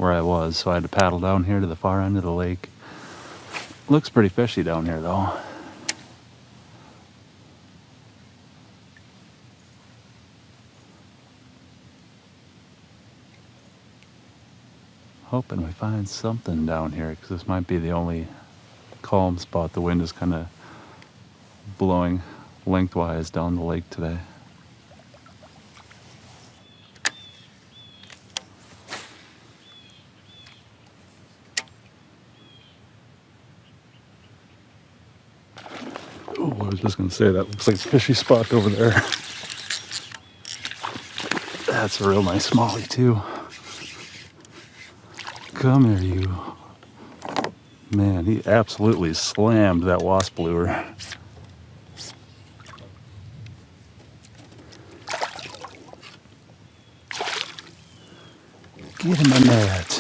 where I was, so I had to paddle down here to the far end of the lake. Looks pretty fishy down here though. Hoping we find something down here, because this might be the only calm spot. The wind is kind of blowing lengthwise down the lake today. Oh, I was just going to say, that looks like a fishy spot over there. That's a real nice smallie too. Come here, you. Man, he absolutely slammed that wasp lure. Get him in that.